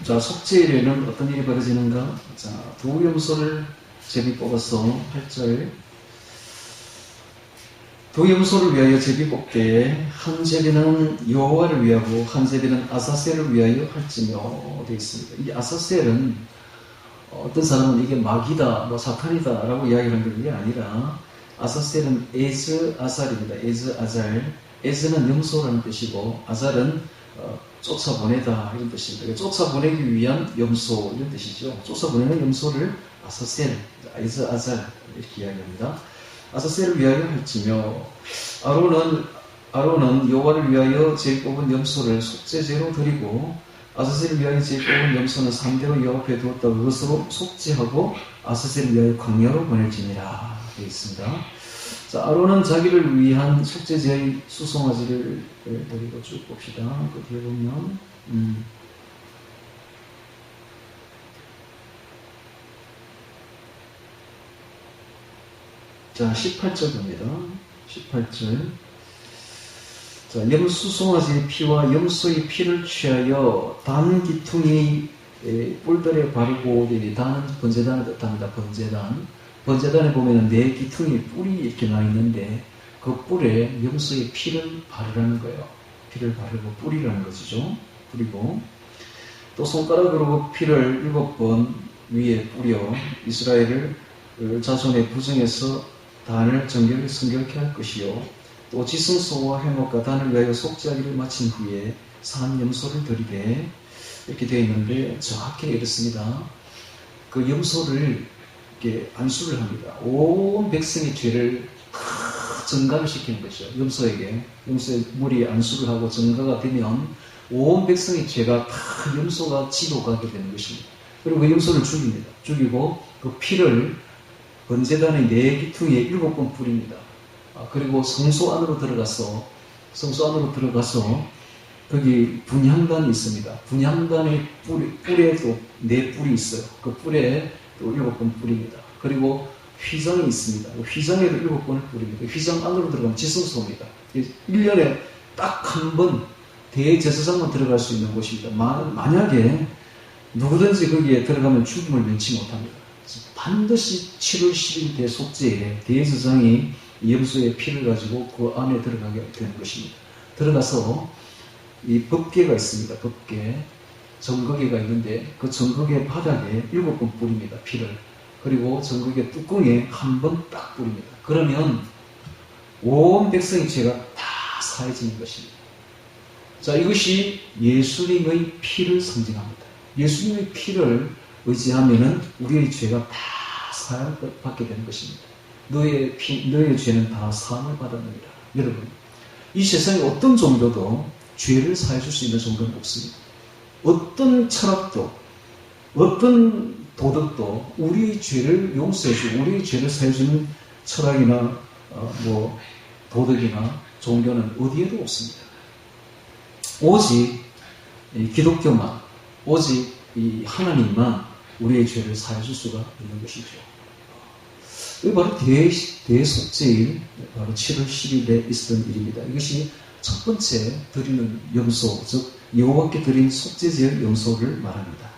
자, 속죄일에는 어떤 일이 벌어지는가? 자, 두 염소를 제비 뽑아서 8절. 두 염소를 위하여 제비 뽑되 한 제비는 여호와를 위하고 한 제비는 아사셀을 위하여 할지며 되어 있습니다. 이 아사셀은 어떤 사람은 이게 마귀다, 사탄이다 라고 이야기하는 게 아니라 아사셀은 에즈 아살입니다. 에즈 아잘. 에즈는 염소라는 뜻이고 아잘은 쫓아보내다 이런 뜻입니다. 쫓아보내기 위한 염소 이런 뜻이죠. 쫓아보내는 염소를 아사셀, 에즈 아잘 이렇게 이야기합니다. 아사셀을 위하여 할지며 아론은 여호와를 위하여 제일 뽑은 염소를 속죄제로 드리고 아사셀을 위하여 제일 뽑은 염소는 3대로 여호와 앞에 두었다고 그것으로 속죄하고 아사셀을 위하여 광야로 보낼지니라 되어 있습니다. 자, 아론은 자기를 위한 속죄제의 수송아지를 드리고 쭉 봅시다. 그 뒤에 보면 자, 18절 봅니다. 18절. 자, 수송아지의 피와 염소의 피를 취하여 단 기퉁이 뿔들에 바르고 단은 번제단을 뜻합니다. 번제단에 보면 네 기퉁이 뿔이 이렇게 나 있는데 그 뿔에 염소의 피를 바르라는 거예요. 피를 바르고 뿌리라는 것이죠. 뿌리고 또 손가락으로 피를 7번 위에 뿌려 이스라엘을 자손의 부정에서 단을 성결케 할 것이요. 또 지승소와 해목과 단을 위하여 속죄하기를 마친 후에 산 염소를 드리되 이렇게 되어 있는데 정확히 이렇습니다. 그 염소를 이렇게 안수를 합니다. 온 백성의 죄를 증가를 시키는 것이죠. 염소의 물이 안수를 하고 증가가 되면 온 백성의 죄가 다 염소가 지도가게 되는 것입니다. 그리고 그 염소를 죽입니다. 죽이고 그 피를 번제단의 네 기퉁이에 7번 뿌립니다. 그리고 성소 안으로 들어가서 거기 분향단이 있습니다. 분향단의 뿔에 또 네 뿔이 있어요. 그 뿔에 또 7번 뿌립니다. 그리고 휘장이 있습니다. 휘장에도 7번을 뿌립니다. 휘장 안으로 들어가면 지성소입니다. 1년에 딱 한 번 대제사장만 들어갈 수 있는 곳입니다. 만약에 누구든지 거기에 들어가면 죽임을 면치 못합니다. 반드시 7월 10일 대속죄에 대제사장이 염소의 피를 가지고 그 안에 들어가게 되는 것입니다. 들어가서 이 법궤가 있습니다. 법궤. 정거기가 있는데 그 정거기 바닥에 7번 뿌립니다. 피를. 그리고 정거기 뚜껑에 한 번 딱 뿌립니다. 그러면 온 백성의 죄가 다 사해지는 것입니다. 자, 이것이 예수님의 피를 상징합니다. 예수님의 피를 의지하면은 우리의 죄가 다 사함받게 되는 것입니다. 너의 죄는 다 사함을 받았느니라. 여러분, 이 세상에 어떤 종교도 죄를 사해줄 수 있는 종교는 없습니다. 어떤 철학도, 어떤 도덕도 우리의 죄를 용서해주고 우리의 죄를 사해주는 철학이나 도덕이나 종교는 어디에도 없습니다. 오직 기독교만, 오직 이 하나님만 우리의 죄를 사해줄 수가 있는 것이죠. 이게 바로 대속죄일, 바로 7월 10일에 있었던 일입니다. 이것이 첫 번째 드리는 염소, 즉 여호와께 드린 속죄제의 염소를 말합니다.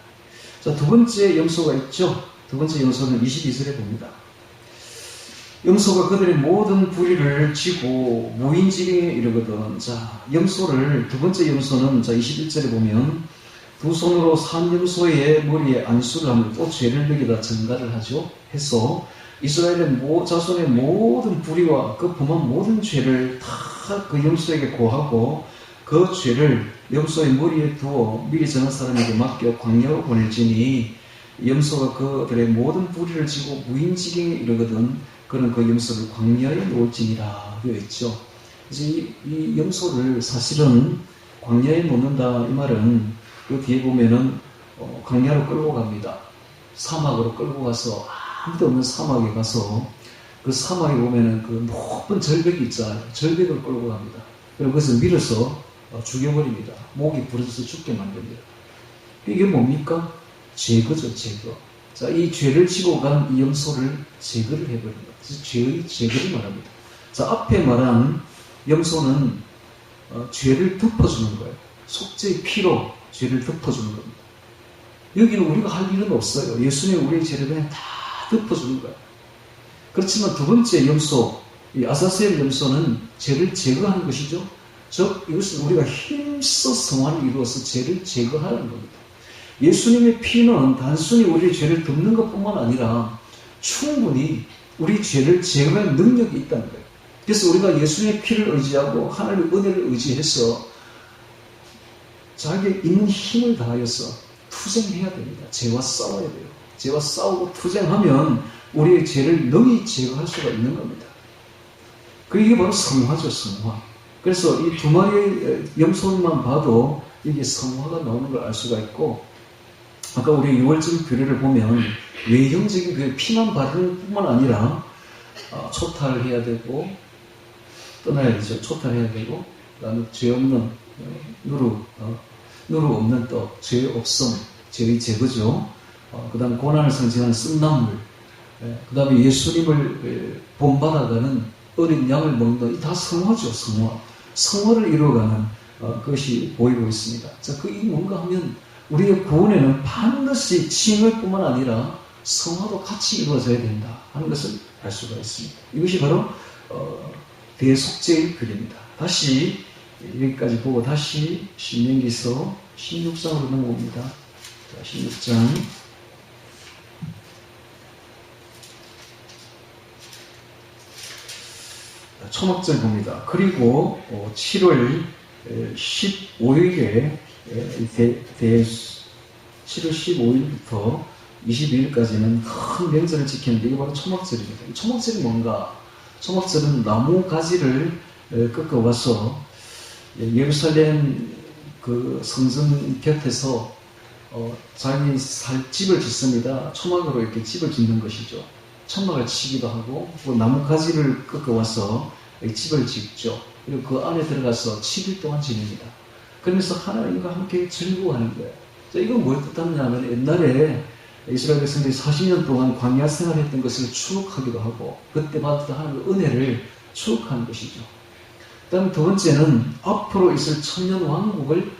자, 두 번째 염소가 있죠. 두 번째 염소는 22절에 봅니다. 염소가 그들의 모든 부리를 지고 무인지경에 이르거든. 자, 염소를, 두 번째 염소는, 자, 21절에 보면, 두 손으로 산 염소의 머리에 안수를 하며 또 죄를 먹이다 전가를 하죠. 해서 이스라엘의 자손의 모든 불의와 그 범한 모든 죄를 다 그 염소에게 고하고 그 죄를 염소의 머리에 두어 미리 정한 사람에게 맡겨 광야로 보낼지니 염소가 그들의 모든 불의를 지고 무인지경에 이르거든. 그는 그 염소를 광야에 놓을지니라 되어 있죠. 그래서 이 염소를 사실은 광야에 놓는다 이 말은 그 뒤에 보면은 광야로 끌고 갑니다. 사막으로 끌고 가서 아무도 없는 사막에 가서 그 사막에 보면은 그 높은 절벽이 있잖아요. 절벽을 끌고 갑니다. 그리고 그것을 밀어서 죽여버립니다. 목이 부러져서 죽게 만듭니다. 이게 뭡니까? 제거죠, 제거. 자, 이 죄를 지고 간 이 염소를 제거를 해버립니다. 그래서 죄의 제거를 말합니다. 자, 앞에 말한 염소는 죄를 덮어주는 거예요. 속죄의 피로 죄를 덮어주는 겁니다. 여기는 우리가 할 일은 없어요. 예수님이 우리의 죄를 그냥 다 덮어주는 거예요. 그렇지만 두 번째 염소, 이 아사셀 염소는 죄를 제거하는 것이죠. 즉, 이것은 우리가 힘써 성화를 이루어서 죄를 제거하는 겁니다. 예수님의 피는 단순히 우리의 죄를 덮는 것뿐만 아니라 충분히 우리 죄를 제거할 능력이 있다는 거예요. 그래서 우리가 예수님의 피를 의지하고 하나님의 은혜를 의지해서 자기의 있는 힘을 다하여서 투쟁해야 됩니다. 죄와 싸워야 돼요. 죄와 싸우고 투쟁하면 우리의 죄를 능히 제거할 수가 있는 겁니다. 그게 바로 성화죠, 성화. 그래서 이 두 마리의 염소만 봐도 이게 성화가 나오는 걸 알 수가 있고, 아까 우리 6월절 규례를 보면 외형적인 그 피만 바르는 뿐만 아니라 초탈을 해야 되고 떠나야 되죠. 초탈해야 되고, 그 다음에 죄 없는 누루 없는 떡, 죄 없음, 죄의 제거죠. 그 다음에 고난을 상징하는 쓴나물, 그 다음에 예수님을 본받아가는 어린 양을 먹는, 다 성화죠, 성화. 성화를 이루어가는 그것이 보이고 있습니다. 자, 그게 뭔가 하면 우리의 구원에는 반드시 칭의뿐만 아니라 성화도 같이 이루어져야 된다 하는 것을 알 수가 있습니다. 이것이 바로 대속죄의 글입니다. 다시 여기까지 보고 다시 신명기서 16장으로 넘어옵니다. 자, 16장 초막절 봅니다. 그리고 7월 15일에 7월 15일부터 22일까지는 큰 명절을 지키는데 이게 바로 초막절입니다. 이 초막절이 뭔가? 초막절은 나무 가지를 꺾어와서 예루살렘 그 성전 곁에서 자기 살 집을 짓습니다. 초막으로 이렇게 집을 짓는 것이죠. 천막을 치기도 하고 나무 가지를 꺾어와서 집을 짓죠. 그리고 그 안에 들어가서 7일 동안 지냅니다. 그러면서 하나님과 함께 즐거워하는 거예요. 자, 이건 뭘 뜻하느냐면 옛날에 이스라엘 백성들이 40년 동안 광야 생활했던 것을 추억하기도 하고 그때 받았던 하나님의 은혜를 추억하는 것이죠. 그 다음에 두 번째는 앞으로 있을 천년 왕국을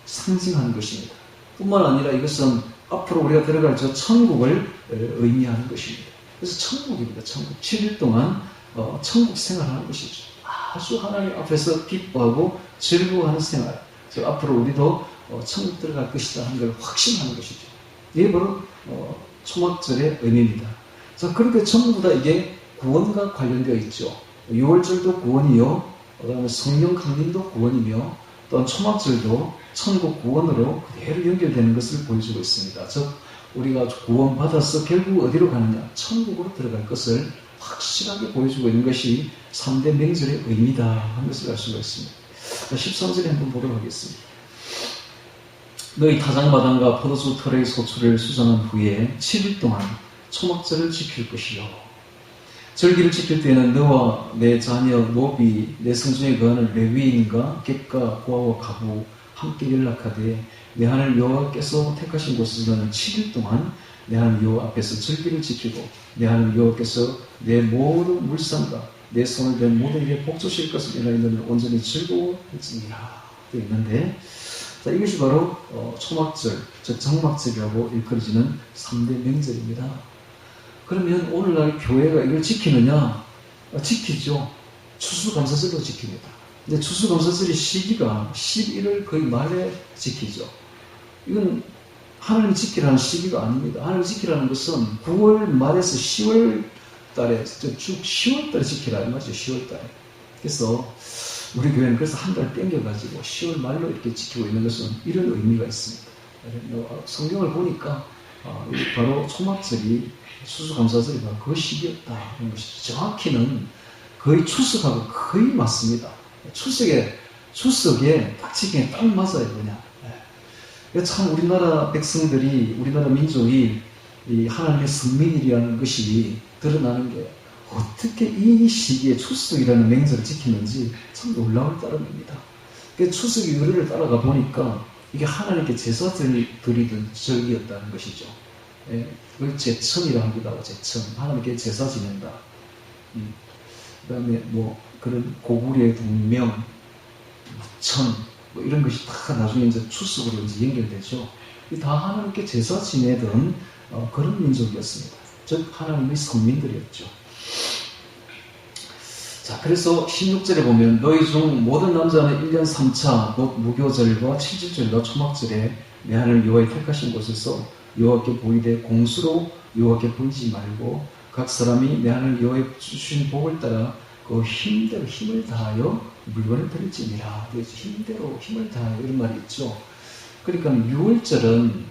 상징하는 것입니다. 뿐만 아니라 이것은 앞으로 우리가 들어갈 저 천국을 의미하는 것입니다. 그래서 천국입니다. 천국. 7일 동안 천국 생활하는 것이죠. 아주 하나님 앞에서 기뻐하고 즐거워하는 생활. 저 앞으로 우리도 천국 들어갈 것이다 하는 걸 확신하는 것이죠. 이게 바로 초막절의 의미입니다. 자, 그렇게 전부 다 이게 구원과 관련되어 있죠. 6월절도 구원이요, 그다음에 성령 강림도 구원이며, 또한 초막절도 천국 구원으로 그대로 연결되는 것을 보여주고 있습니다. 즉, 우리가 구원받아서 결국 어디로 가느냐? 천국으로 들어갈 것을 확실하게 보여주고 있는 것이 3대 명절의 의미다 하는 것을 알 수가 있습니다. 13절에 한번 보도록 하겠습니다. 너희 타작마당과 포도주 털의 소출을 수정한 후에 7일 동안 초막절을 지킬 것이요. 절기를 지킬 때에는 너와 내 자녀 노비 내 성중에 거하는 레위인과 객과 고아와 가부 함께 연락하되 내 하나님 여호와께서 택하신 곳에서 너는 7일 동안 내 하나님 여호와 앞에서 절기를 지키고 내 하나님 여호와께서 내 모든 물상과 내 손을 댄 모든 일에 복주실 것을 인하여 너는 온전히 즐거워할지니라 되어 있는데, 자, 이것이 바로 초막절, 즉 정막절이라고 일컬어지는 3대 명절입니다. 그러면 오늘날 교회가 이걸 지키느냐? 지키죠. 추수감사절도 지킵니다. 근데 추수감사절의 시기가 11월 거의 말에 지키죠. 이건 하나님 지키라는 시기가 아닙니다. 하나님 지키라는 것은 9월 말에서 10월 달에, 쭉 10월 달에 지키라 이 말이죠. 10월 달에. 그래서 우리 교회는 그래서 한 달 땡겨가지고 10월 말로 이렇게 지키고 있는 것은 이런 의미가 있습니다. 성경을 보니까 바로 초막절이 추수감사절이 바로 그 시기였다 하는 것이죠. 정확히는 거의 추석하고 거의 맞습니다. 추석에 딱 지키면 딱 맞아요. 그냥. 참 우리나라 백성들이, 우리나라 민족이 이 하나님의 성민이라는 것이 드러나는 게 어떻게 이 시기에 추석이라는 명절을 지키는지 참 놀라울 따름입니다. 추석의 의례를 따라가 보니까 이게 하나님께 제사 드리던 절기였다는 것이죠. 그걸 제천이라고 하기도 하고, 제천. 하나님께 제사 지낸다. 그 다음에 그런 고구려의 동명, 무천, 이런 것이 다 나중에 이제 추석으로 이제 연결되죠. 다 하나님께 제사 지내던 그런 민족이었습니다. 즉, 하나님의 선민들이었죠. 자, 그래서 16절에 보면 너희 중 모든 남자는 1년 3차 곧 무교절과 칠칠절과 초막절에 내 하나님 여호와의 택하신 곳에서 여호와께 보이되 공수로 여호와께 보이지 말고 각 사람이 내 하나님 여호와의 주신 복을 따라 그 힘대로 힘을 다하여 물건을 드릴지니라. 힘대로 힘을 다하여 이런 말이 있죠. 그러니까 6월절은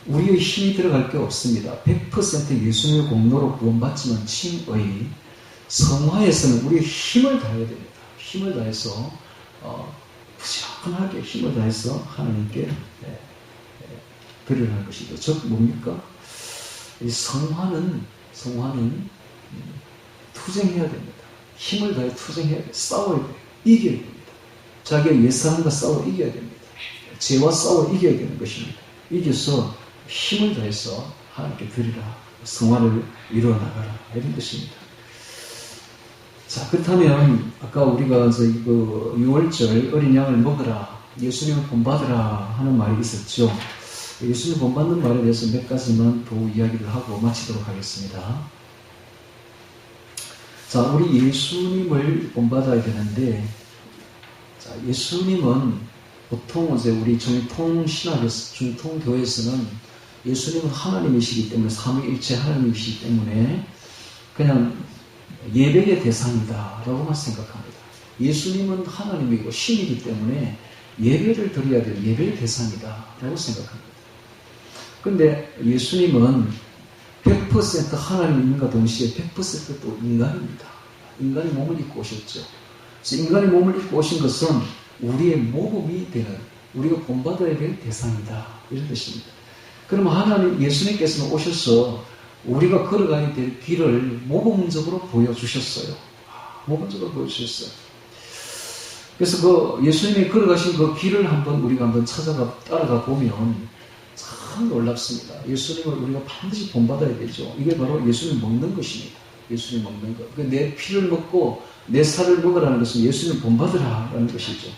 우리의 힘이 들어갈 게 없습니다. 100% 예수님의 공로로 구원받지만 칭의 성화에서는 우리의 힘을 다해야 됩니다. 힘을 다해서 부지런하게 힘을 다해서 하나님께 드리라는 것이죠. 즉 뭡니까? 이 성화는 투쟁해야 됩니다. 힘을 다해 투쟁해야 돼요. 싸워야 돼요. 이겨야 됩니다. 자기의 옛사람과 싸워 이겨야 됩니다. 죄와 싸워 이겨야 되는 것입니다. 이겨서 힘을 다해서 하나님께 드리라. 성화를 이루어 나가라. 이런 것입니다. 자, 그렇다면 아까 우리가 그 6월절 어린 양을 먹으라, 예수님을 본받으라 하는 말이 있었죠. 예수님 본받는 말에 대해서 몇 가지만 더 이야기를 하고 마치도록 하겠습니다. 자, 우리 예수님을 본받아야 되는데, 자, 예수님은 보통 이제 우리 정통 신학에서, 중통 교회에서는 예수님은 하나님이시기 때문에, 삼위일체 하나님이시기 때문에 그냥 예배의 대상이다 라고만 생각합니다. 예수님은 하나님이고 신이기 때문에 예배를 드려야 될 예배의 대상이다 라고 생각합니다. 그런데 예수님은 100% 하나님인과 동시에 100%또 인간입니다. 인간의 몸을 입고 오셨죠. 그래서 인간의 몸을 입고 오신 것은 우리의 모범이 되는, 우리가 본받아야 될 대상이다 이런 뜻입니다. 그러면 하나님, 예수님께서는 오셔서 우리가 걸어가야 될 길을 모범적으로 보여주셨어요. 모범적으로 보여주셨어요. 그래서 그 예수님이 걸어가신 그 길을 우리가 한번 따라가 보면 참 놀랍습니다. 예수님을 우리가 반드시 본받아야 되죠. 이게 바로 예수님 먹는 것입니다. 예수님 먹는 것. 내 피를 먹고 내 살을 먹으라는 것은 예수님 본받으라라는 것이죠.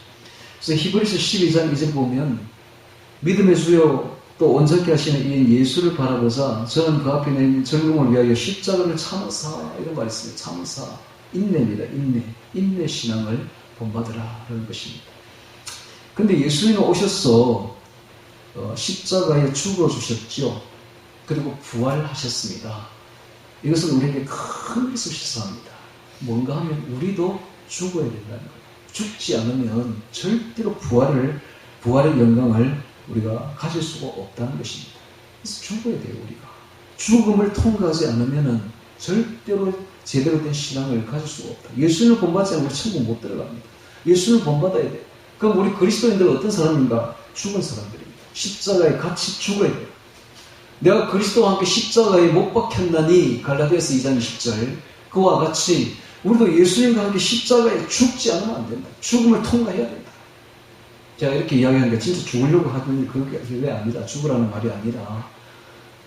그래서 히브리서 12장 2절 보면 믿음의 주요 또 온전케 하시는 이 예수를 바라보자 저는 그 앞에 있는 젊음을 위하여 십자가를 참으사 이런 말이 있습니다. 참으사 인내입니다. 인내 신앙을 본받으라 라는 것입니다. 근데 예수님은 오셔서 십자가에 죽어주셨죠. 그리고 부활하셨습니다. 이것은 우리에게 큰 것을 시사합니다. 뭔가 하면 우리도 죽어야 된다는 거예요. 죽지 않으면 절대로 부활의 영광을 우리가 가질 수가 없다는 것입니다. 그래서 죽어야 돼요, 우리가. 죽음을 통과하지 않으면 절대로 제대로 된 신앙을 가질 수가 없다. 예수님을 본받지 않으면 우리 천국 못 들어갑니다. 예수님을 본받아야 돼요. 그럼 우리 그리스도인들은 어떤 사람인가? 죽은 사람들입니다. 십자가에 같이 죽어야 돼요. 내가 그리스도와 함께 십자가에 못 박혔나니 갈라디아서 2장 20절 그와 같이 우리도 예수님과 함께 십자가에 죽지 않으면 안 된다. 죽음을 통과해야 된다. 제가 이렇게 이야기하니까 진짜 죽으려고 하는 그게 아니다. 죽으라는 말이 아니라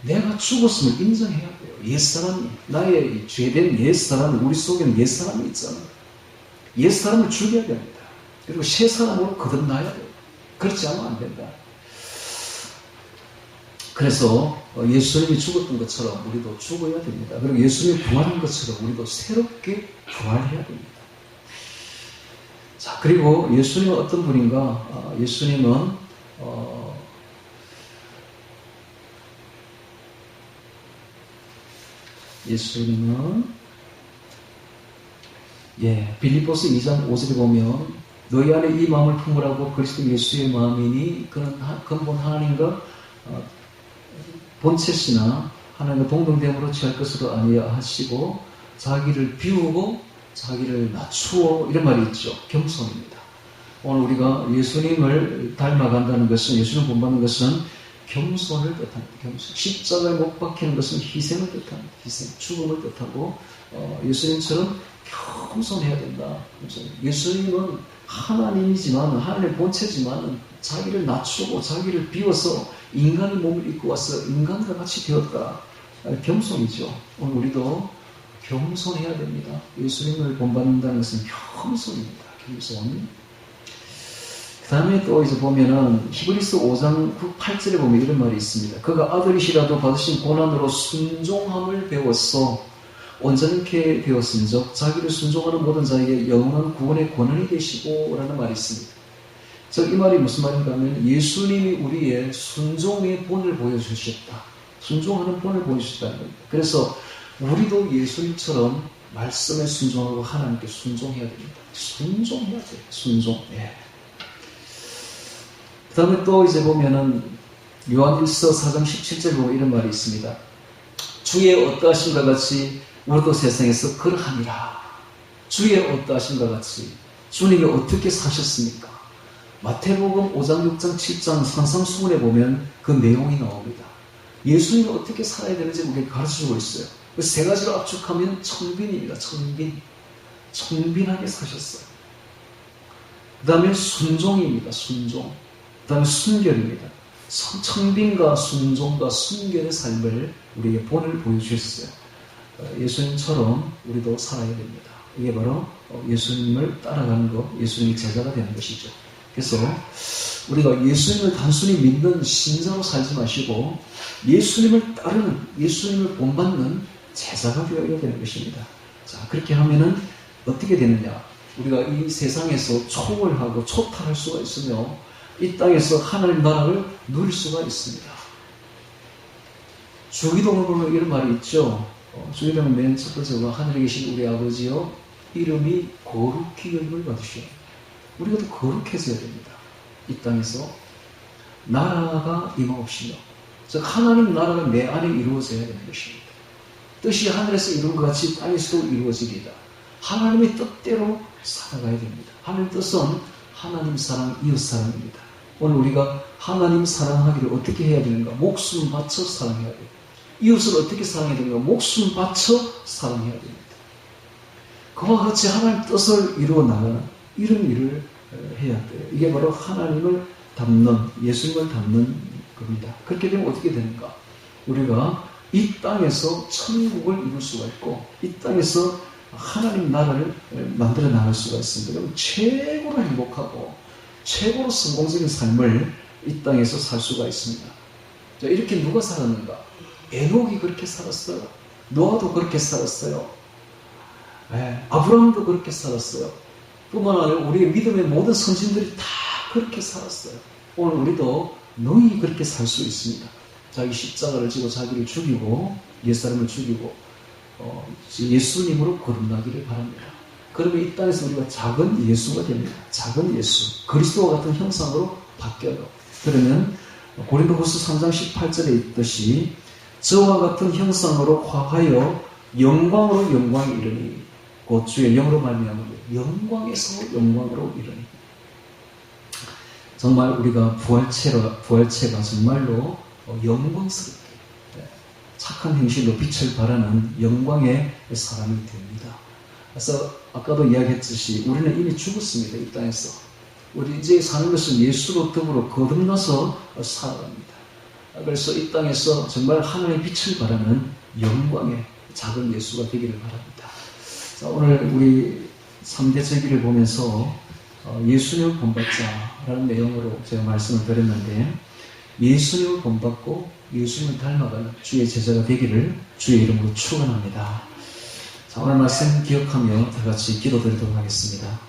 내가 죽었음을 인정해야 돼요. 옛사람이 나의 죄된 옛사람 우리 속에는 옛사람이 있잖아요. 옛사람을 죽여야 됩니다. 그리고 새 사람으로 거듭나야 돼요. 그렇지 않으면 안 된다. 그래서 예수님이 죽었던 것처럼 우리도 죽어야 됩니다. 그리고 예수님이 부활한 것처럼 우리도 새롭게 부활해야 됩니다. 자, 그리고 예수님은 어떤 분인가? 예수님은 빌립보서 2장 5절에 보면 너희 안에 이 마음을 품으라고 그리스도 예수의 마음이니 그는 근본 하나님과 본체시나 하나님과 동등됨으로 취할 것으로 아니하시고 자기를 비우고 자기를 낮추어 이런 말이 있죠. 겸손입니다. 오늘 우리가 예수님을 닮아간다는 것은 예수님을 본받는 것은 겸손을 뜻합니다. 겸손. 십자가에 못 박히는 것은 희생을 뜻합니다. 희생, 죽음을 뜻하고 예수님처럼 겸손해야 된다. 예수님은 하나님이지만 하나님의 본체지만 자기를 낮추고 자기를 비워서 인간의 몸을 입고 와서 인간과 같이 되었다. 겸손이죠. 오늘 우리도 겸손해야 됩니다. 예수님을 본받는다는 것은 겸손입니다. 겸손. 그 다음에 또 이제 보면은 히브리서 5장 8절에 보면 이런 말이 있습니다. 그가 아들이시라도 받으신 고난으로 순종함을 배웠어 온전케 되었은즉 자기를 순종하는 모든 자에게 영원한 구원의 권한이 되시고 라는 말이 있습니다. 즉 이 말이 무슨 말인가 하면 예수님이 우리의 순종의 본을 보여주셨다. 순종하는 본을 보여주셨다는 겁니다. 그래서 우리도 예수님처럼 말씀에 순종하고 하나님께 순종해야 됩니다. 순종해야 돼요. 순종. 예. 그 다음에 또 이제 보면은 요한일서 4장 17절에 보면 이런 말이 있습니다. 주의 어떠하심과 같이 우리도 세상에서 그러하니라. 주의 어떠하심과 같이 주님이 어떻게 사셨습니까? 마태복음 5장, 6장, 7장 산상수훈에 보면 그 내용이 나옵니다. 예수님이 어떻게 살아야 되는지 우리에게 가르쳐주고 있어요. 그 세 가지로 압축하면 청빈입니다. 청빈하게 사셨어요. 그 다음에 순종입니다. 순종. 그 다음에 순결입니다. 청빈과 순종과 순결의 삶을 우리에게 본을 보여주셨어요. 예수님처럼 우리도 살아야 됩니다. 이게 바로 예수님을 따라가는 것, 예수님의 제자가 되는 것이죠. 그래서 우리가 예수님을 단순히 믿는 신자로 살지 마시고 예수님을 따르는, 예수님을 본받는 제자가 되어야 되는 것입니다. 자, 그렇게 하면은 어떻게 되느냐? 우리가 이 세상에서 초월하고 초탈할 수가 있으며 이 땅에서 하나님 나라를 누릴 수가 있습니다. 주기도문을 보면 이런 말이 있죠. 주기도문 맨 첫 번째가 하늘에 계신 우리 아버지여 이름이 거룩히 여김을 받으시오. 우리가 더 거룩해져야 됩니다. 이 땅에서 나라가 임하옵시며 즉 하나님 나라가 내 안에 이루어져야 되는 것입니다. 뜻이 하늘에서 이룬 것 같이 땅에서도 이루어지리다. 하나님의 뜻대로 살아가야 됩니다. 하나님 뜻은 하나님 사랑, 이웃 사랑입니다. 오늘 우리가 하나님 사랑하기를 어떻게 해야 되는가? 목숨 바쳐 사랑해야 됩니다. 이웃을 어떻게 사랑해야 되는가? 목숨 바쳐 사랑해야 됩니다. 그와 같이 하나님 뜻을 이루어 나가는 이런 일을 해야 돼요. 이게 바로 하나님을 닮는, 예수님을 닮는 겁니다. 그렇게 되면 어떻게 되는가? 우리가 이 땅에서 천국을 이룰 수가 있고 이 땅에서 하나님 나라를 만들어 나갈 수가 있습니다. 그럼 최고로 행복하고 최고로 성공적인 삶을 이 땅에서 살 수가 있습니다. 자, 이렇게 누가 살았는가? 에녹이 그렇게 살았어요. 노아도 그렇게 살았어요. 아브라함도 그렇게 살았어요. 뿐만 아니라 우리의 믿음의 모든 선진들이 다 그렇게 살았어요. 오늘 우리도 너희 그렇게 살 수 있습니다. 자기 십자가를 지고 자기를 죽이고 옛사람을 죽이고 예수님으로 거듭나기를 바랍니다. 그러면 이 땅에서 우리가 작은 예수가 됩니다. 작은 예수, 그리스도와 같은 형상으로 바뀌어요. 그러면 고린도후서 3장 18절에 있듯이 저와 같은 형상으로 화하여 영광으로 영광에 이르니 곧 주의 영으로 말미암아 영광에서 영광으로 이르니. 정말 우리가 부활체가 정말로 영광스럽게 착한 행실로 빛을 발하는 영광의 사람이 됩니다. 그래서 아까도 이야기했듯이 우리는 이미 죽었습니다. 이 땅에서. 우리 이제 사는 것은 예수로 더불어 거듭나서 살아갑니다. 그래서 이 땅에서 정말 하나님의 빛을 발하는 영광의 작은 예수가 되기를 바랍니다. 자, 오늘 우리 3대 절기를 보면서 예수님을 본받자라는 내용으로 제가 말씀을 드렸는데, 예수님을 본받고 예수님을 닮아가는 주의 제자가 되기를 주의 이름으로 축원합니다. 자, 오늘 말씀 기억하며 다 같이 기도드리도록 하겠습니다.